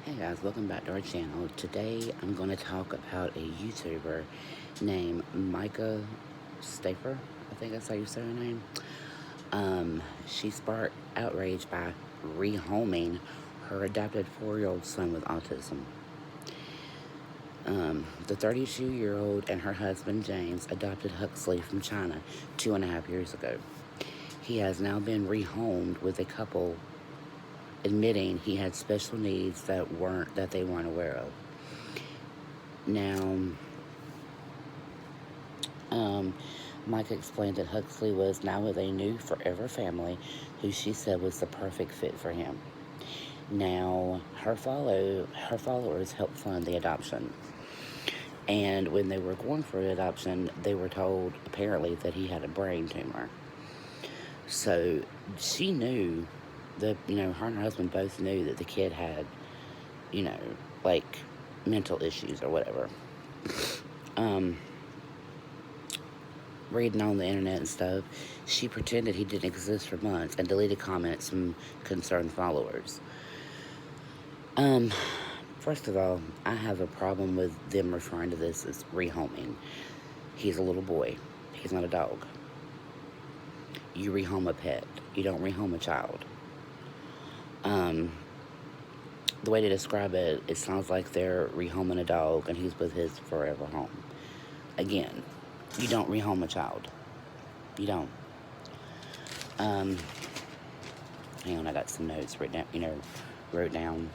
Hey guys, welcome back to our channel. Today I'm going to talk about a YouTuber named MYKA STAUFFER. I think that's how you say her name. She sparked outrage by rehoming her adopted 4-year-old son with autism. The 32-year-old and her husband James adopted Huxley from China 2.5 years ago. He has now been rehomed with a couple admitting he had special needs that they weren't aware of. Now, MYKA explained that Huxley was now with a new forever family who she said was the perfect fit for him. Now, her followers helped fund the adoption. And when they were going for the adoption, they were told, apparently, that he had a brain tumor. So, she knew that, her and her husband both knew that the kid had, like, mental issues or whatever. Reading on the internet and stuff, she pretended he didn't exist for months and deleted comments from concerned followers. First of all, I have a problem with them referring to this as rehoming. He's a little boy. He's not a dog. You rehome a pet. You don't rehome a child. The way to describe it, it sounds like they're rehoming a dog and he's with his forever home. Again, you don't rehome a child. You don't. Hang on, I got some notes wrote down.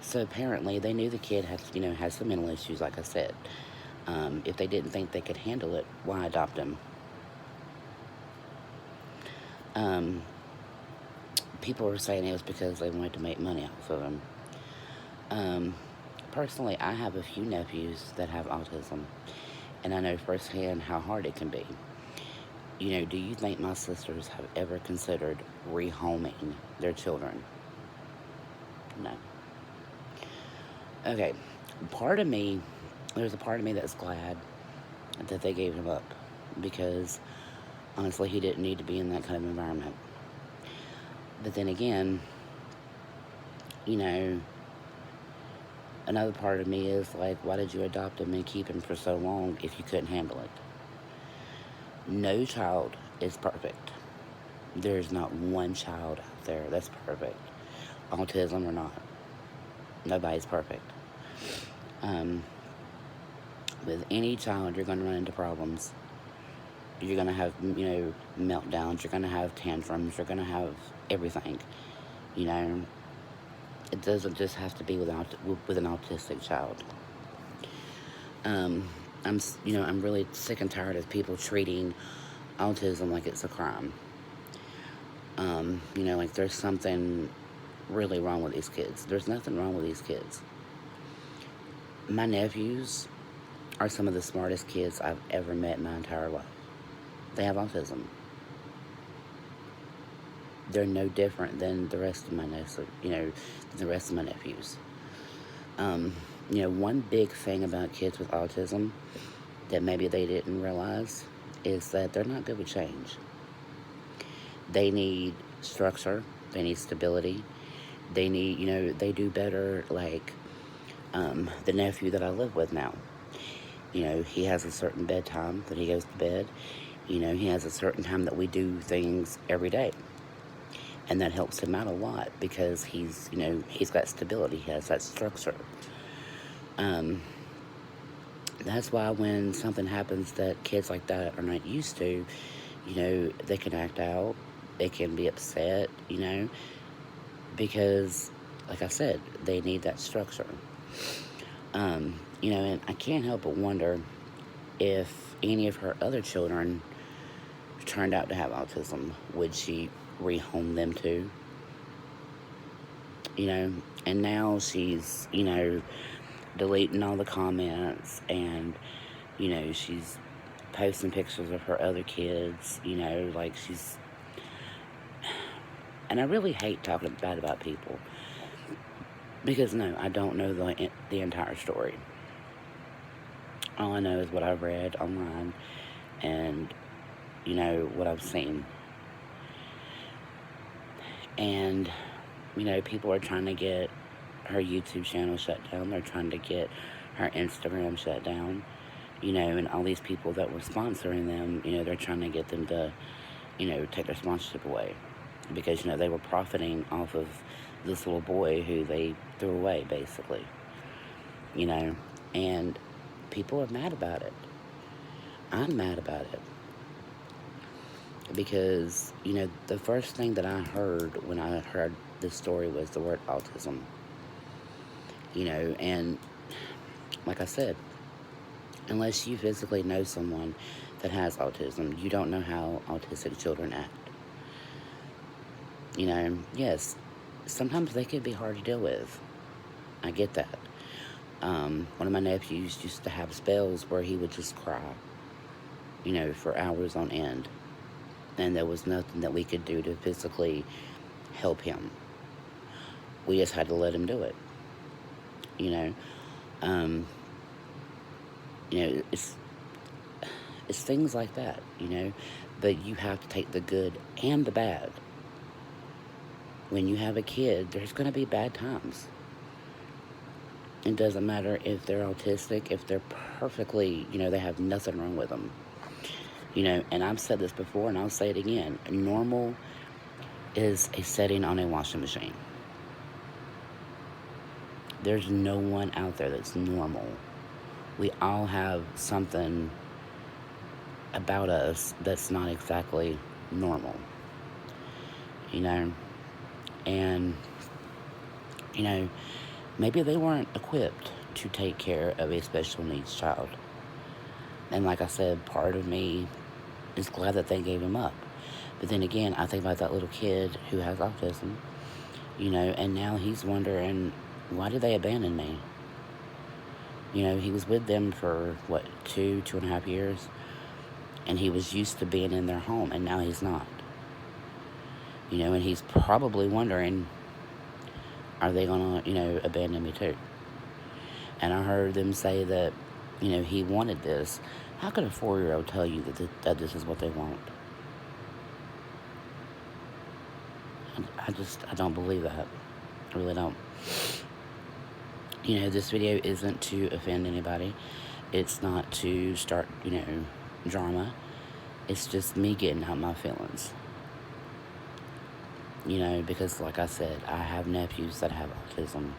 So apparently they knew the kid had some mental issues, like I said. If they didn't think they could handle it, why adopt him? People were saying it was because they wanted to make money off of him. Personally, I have a few nephews that have autism, and I know firsthand how hard it can be. Do you think my sisters have ever considered rehoming their children? No. Okay, there's a part of me that's glad that they gave him up, because honestly, he didn't need to be in that kind of environment. But then again, another part of me is like, why did you adopt him and keep him for so long if you couldn't handle it? No child is perfect. There's not one child out there that's perfect, autism or not. Nobody's perfect. With any child, you're going to run into problems. You're going to have, meltdowns. You're going to have tantrums. You're going to have everything. It doesn't just have to be with an autistic child. I'm really sick and tired of people treating autism like it's a crime. Like there's something really wrong with these kids. There's nothing wrong with these kids. My nephews are some of the smartest kids I've ever met in my entire life. They have autism. They're no different than the rest of my nephews. One big thing about kids with autism that maybe they didn't realize is that they're not good with change. They need structure. They need stability. They need, they do better, like, the nephew that I live with now. He has a certain bedtime that he goes to bed. He has a certain time that we do things every day. And that helps him out a lot because he's got stability. He has that structure. That's why when something happens that kids like that are not used to, they can act out. They can be upset, because, like I said, they need that structure. And I can't help but wonder if any of her other children turned out to have autism, would she rehome them too? And now she's, deleting all the comments, and, she's posting pictures of her other kids, like she's, and I really hate talking bad about people, because no, I don't know the entire story. All I know is what I read online and, what I've seen. And You know, people are trying to get her YouTube channel shut down. They're trying to get her Instagram shut down. You know, and all these people that were sponsoring them, you know, they're trying to get them to, you know, take their sponsorship away. Because, you know, they were profiting off of this little boy who they threw away, basically. You know, and people are mad about it. I'm mad about it. Because, you know, the first thing that I heard when I heard this story was the word autism. You know, and like I said, unless you physically know someone that has autism, you don't know how autistic children act. You know, yes, sometimes they can be hard to deal with. I get that. One of my nephews used to have spells where he would just cry, you know, for hours on end. And there was nothing that we could do to physically help him. We just had to let him do it. You know, it's things like that, you know, but you have to take the good and the bad. When you have a kid, there's going to be bad times. It doesn't matter if they're autistic, if they're perfectly, you know, they have nothing wrong with them. You know, and I've said this before and I'll say it again. Normal is a setting on a washing machine. There's no one out there that's normal. We all have something about us that's not exactly normal. You know, and, you know, maybe they weren't equipped to take care of a special needs child. And like I said, part of me is glad that they gave him up. But then again, I think about that little kid who has autism, you know, and now he's wondering, why did they abandon me? You know, he was with them for, what, 2.5 years? And he was used to being in their home, and now he's not. You know, and he's probably wondering, are they going to, you know, abandon me too? And I heard them say that, you know, he wanted this. How could a 4-year-old tell you that this is what they want? I don't believe that. I really don't. You know, this video isn't to offend anybody. It's not to start, you know, drama. It's just me getting out my feelings. You know, because like I said, I have nephews that have autism.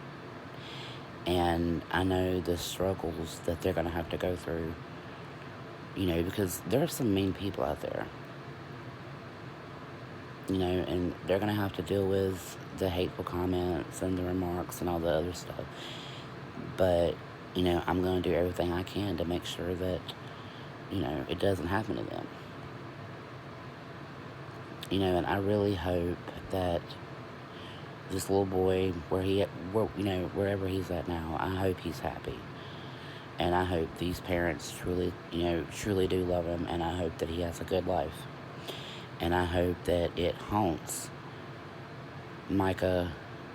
And I know the struggles that they're going to have to go through. You know, because there are some mean people out there. You know, and they're going to have to deal with the hateful comments and the remarks and all the other stuff. But, you know, I'm going to do everything I can to make sure that, you know, it doesn't happen to them. You know, and I really hope that this little boy, wherever he's at now, I hope he's happy. And I hope these parents truly do love him, and I hope that he has a good life. And I hope that it haunts MYKA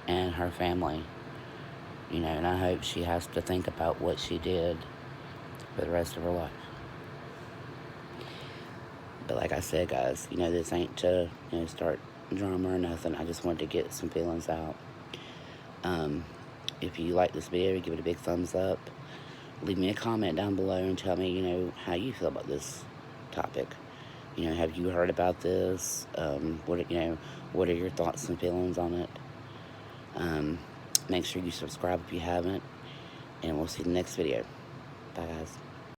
and her family. You know, and I hope she has to think about what she did for the rest of her life. But like I said, guys, you know, this ain't to, you know, start drama or nothing. I just wanted to get some feelings out. If you like this video, give it a big thumbs up. Leave me a comment down below and tell me, you know, how you feel about this topic. You know, have you heard about this? What are your thoughts and feelings on it? Make sure you subscribe if you haven't. And we'll see you in the next video. Bye, guys.